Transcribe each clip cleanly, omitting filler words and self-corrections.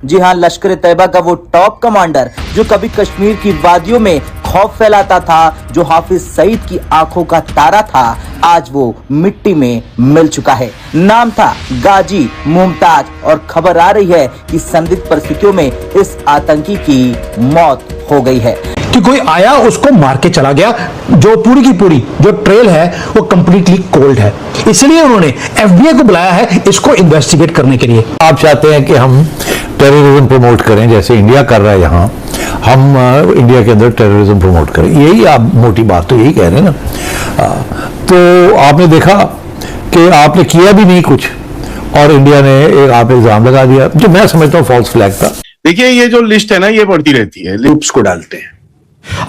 जी हाँ, लश्कर तैयबा का वो टॉप कमांडर जो कभी कश्मीर की वादियों में खौफ फैलाता था, जो हाफिज सईद की आंखों का तारा था, आज वो मिट्टी में मिल चुका है। नाम था गाजी मुमताज और खबर आ रही है कि संदिग्ध परिस्थितियों में इस आतंकी की मौत हो गई है कि कोई आया उसको मार के चला गया। जो पूरी की पूरी जो ट्रेल है वो कंप्लीटली कोल्ड है, इसलिए उन्होंने एफबीआई को बुलाया है इसको इन्वेस्टिगेट करने के लिए। आप चाहते हैं कि हम टेररिज्म प्रमोट करें जैसे इंडिया कर रहा है, यहाँ हम इंडिया के अंदर टेररिज्म प्रमोट करें, यही आप मोटी बात तो यही कह रहे हैं ना। तो आपने देखा कि आपने किया भी नहीं कुछ और इंडिया ने एक आप इल्जाम लगा दिया जो मैं समझता हूँ फॉल्स फ्लैग था। देखिए ये जो लिस्ट है ना ये बढ़ती रहती है, ग्रुप्स को डालते हैं।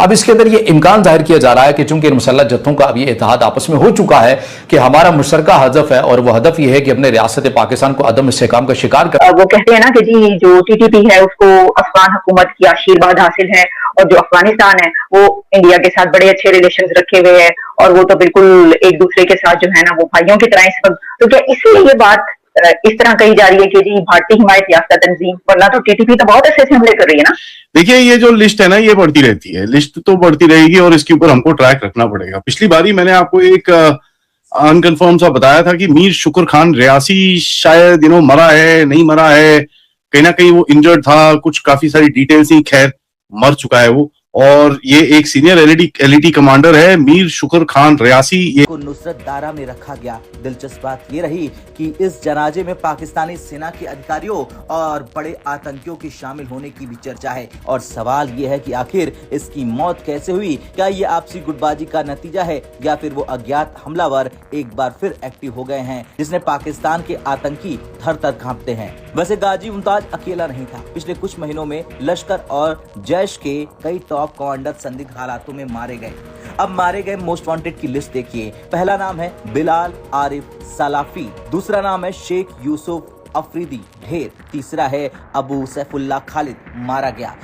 अब इसके अंदर ये इम्कान जाहिर किया जा रहा है कि चूंकि मुसल्लह जत्थों का अब ये इत्तेहाद आपस में हो चुका है कि हमारा मुश्तरका हदफ है और वो हदफ ये है कि अपने रियासत पाकिस्तान को अदम इस्तेहकाम का शिकार कर। वो कहते हैं ना कि जी जो टीटीपी है उसको अफगान हुकूमत की आशीर्वाद हासिल है और जो अफगानिस्तान है वो इंडिया के साथ बड़े अच्छे रिलेशन रखे हुए है और वो तो बिल्कुल एक दूसरे के साथ जो है ना वो भाइयों की तरह इस वक्त। तो क्या इसलिए ये बात इस तरह कही जा रही है कि जी भारतीय हिमायत याफ्ता तंजीम, वरना तो टीटीपी तो बहुत अच्छे से हमले कर रही है ना। देखिए ये जो लिस्ट है ना ये बढ़ती रहती है, लिस्ट तो बढ़ती रहेगी और इसके ऊपर हमको ट्रैक रखना पड़ेगा। पिछली बारी मैंने आपको एक अनकन्फर्म सा बताया था कि मीर शुक्र खान रियासी शायद मरा है, नहीं मरा है, कहीं ना कहीं वो इंजर्ड था, कुछ काफी सारी डिटेल्स ही, खैर मर चुका है वो। और ये एक सीनियर एलईटी कमांडर है मीर शुक्र खान रियासी। ये को नुसरत दारा में रखा गया। दिलचस्प बात ये रही कि इस जनाजे में पाकिस्तानी सेना के अधिकारियों और बड़े आतंकियों के शामिल होने की भी चर्चा है और सवाल ये है कि आखिर इसकी मौत कैसे हुई। क्या ये आपसी गुटबाजी का नतीजा है या फिर वो अज्ञात हमलावर एक बार फिर एक्टिव हो गए हैं जिसने पाकिस्तान के आतंकी थर थर कांपते हैं। वैसे गाजी मुमताज अकेला नहीं था। पिछले कुछ महीनों में लश्कर और जैश के कई टॉप कमांडर संदिग्ध हालातों में मारे गए। अब मारे गए मोस्ट वांटेड की लिस्ट देखिए। पहला नाम है बिलाल आरिफ सलाफी, दूसरा नाम है शेख यूसुफ अफरीदी ढेर, तीसरा है अबू सैफुल्लाह खालिद, मारा गया।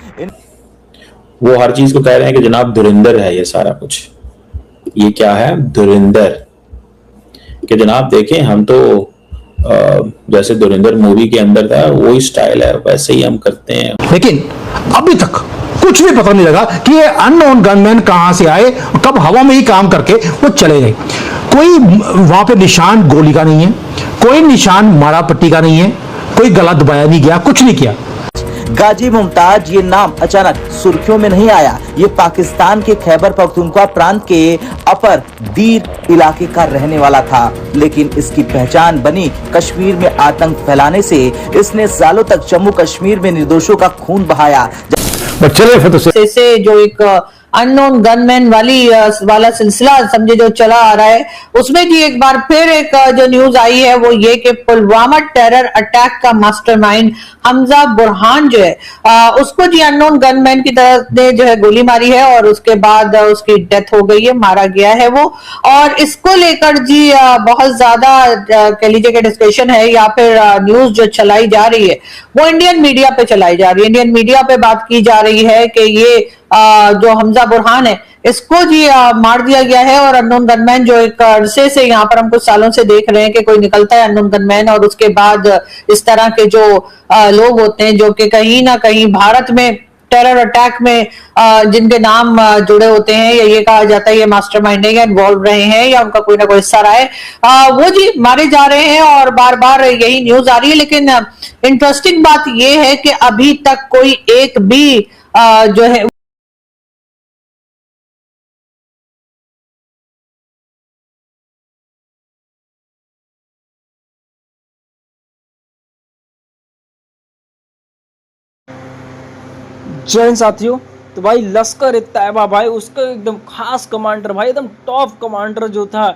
वो हर चीज को कह रहे हैं कि जनाब धुरिंदर है ये सारा कुछ। ये क्या है? धुरिंदर। कि जनाब देखें हम तो जैसे धुरिंदर मूवी के अंदर था वही स्टाइल है, वैसे ही हम करते हैं। लेकिन अभी तक कुछ भी पता नहीं लगा कि ये अननोन गनमैन कहां से आए, कब हवा में ही काम करके वो चले गए। कोई वहां पे निशान गोली का नहीं है, कोई निशान मारा पट्टी का नहीं है, कोई गला दबाया नहीं गया, कुछ नहीं किया। गाजी मुमताज ये नाम अचानक सुर्खियों में नहीं आया। ये पाकिस्तान के खैबर पख्तूनख्वा प्रांत के अपर दीर इलाके का रहने वाला था, लेकिन इसकी पहचान बनी कश्मीर में आतंक फैलाने से। इसने सालों तक जम्मू कश्मीर में निर्दोषों का खून बहाया। चले फिर तो से जो एक अननोन गनमैन वाला सिलसिला समझे जो चला आ रहा है, उसमें जी एक बार फिर एक जो न्यूज आई है वो ये कि पुलवामा टेरर अटैक का मास्टरमाइंड हमजा बुरहान जो है उसको जी अननोन गनमैन की तरफ ने जो है गोली मारी है और उसके बाद उसकी डेथ हो गई है, मारा गया है वो। और इसको लेकर जी बहुत ज्यादा कह लीजिए कि डिस्कशन है या फिर न्यूज जो चलाई जा रही है वो इंडियन मीडिया पे चलाई जा रही है। इंडियन मीडिया पे बात की जा रही है कि ये जो हमजा बुरहान है इसको जी मार दिया गया है और अननोन गनमैन जो एक अरसे से यहाँ पर हम कुछ सालों से देख रहे हैं कि कोई निकलता है अननोन गनमैन और उसके बाद इस तरह के जो लोग होते हैं जो कि कहीं ना कहीं भारत में टेरर अटैक में जिनके नाम जुड़े होते हैं या ये कहा जाता है ये मास्टरमाइंडिंग या इन्वॉल्व रहे हैं या उनका कोई ना कोई हिस्सा रहा है, वो जी मारे जा रहे हैं और बार बार यही न्यूज आ रही है। लेकिन इंटरेस्टिंग बात ये है कि अभी तक कोई एक भी जो है जय साथियों। तो भाई लश्कर तैयबा भाई उसका एकदम खास कमांडर भाई एकदम टॉप कमांडर जो था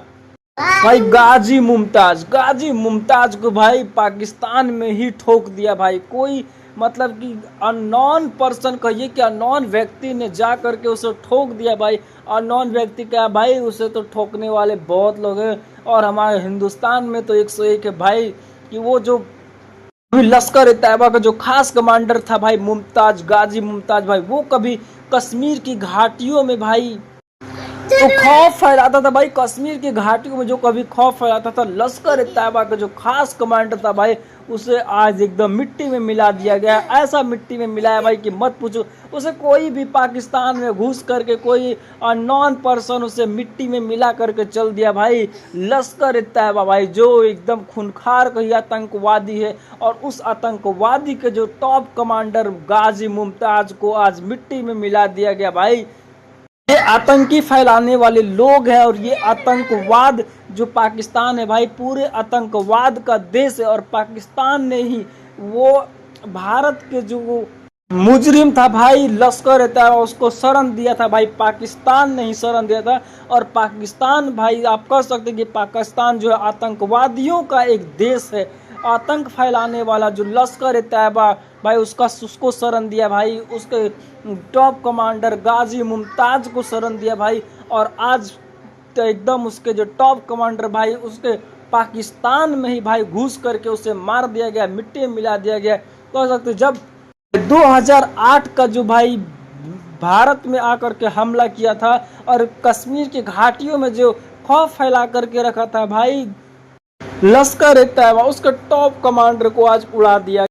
भाई गाजी मुमताज को भाई पाकिस्तान में ही ठोक दिया भाई। कोई मतलब कि अननोन पर्सन कहिए कि अननोन व्यक्ति ने जा करके उसे ठोक दिया भाई। अननोन व्यक्ति क्या भाई, उसे तो ठोकने वाले बहुत लोग हैं और हमारे हिंदुस्तान में तो 101 है भाई कि वो जो लश्कर तैयबा का जो खास कमांडर था भाई मुमताज, गाजी मुमताज भाई, वो कभी कश्मीर की घाटियों में भाई तो खौफ फैलाता था भाई। कश्मीर की घाटियों में जो कभी खौफ फैलाता था लश्कर तैयबा का जो खास कमांडर था भाई उसे आज एकदम मिट्टी में मिला दिया गया। ऐसा मिट्टी में मिलाया भाई कि मत पूछो। उसे कोई भी पाकिस्तान में घुस करके कोई अननोन पर्सन उसे मिट्टी में मिला करके चल दिया भाई। लश्कर तैयबा भाई जो एकदम खूंखार कही आतंकवादी है, और उस आतंकवादी के जो टॉप कमांडर गाजी मुमताज को आज मिट्टी में मिला दिया गया भाई। ये आतंकी फैलाने वाले लोग हैं, और ये आतंकवाद जो पाकिस्तान है भाई पूरे आतंकवाद का देश है। और पाकिस्तान ने ही वो भारत के जो मुजरिम था भाई लश्कर तैयबा उसको शरण दिया था भाई, पाकिस्तान ने ही शरण दिया था। और पाकिस्तान भाई आप कह सकते हैं कि पाकिस्तान जो है आतंकवादियों का एक देश है। आतंक फैलाने वाला जो लश्कर तैयबा भाई उसको शरण दिया भाई, उसके टॉप कमांडर गाजी मुमताज को शरण दिया भाई। और आज तो एकदम उसके जो टॉप कमांडर भाई उसके पाकिस्तान में ही भाई घुस करके उसे मार दिया गया, मिट्टी में मिला दिया गया। कह सकते जब 2008 का जो भाई भारत में आकर के हमला किया था और कश्मीर की घाटियों में जो खौफ फैला करके रखा था भाई लश्कर तैयबा, उसके टॉप कमांडर को आज उड़ा दिया।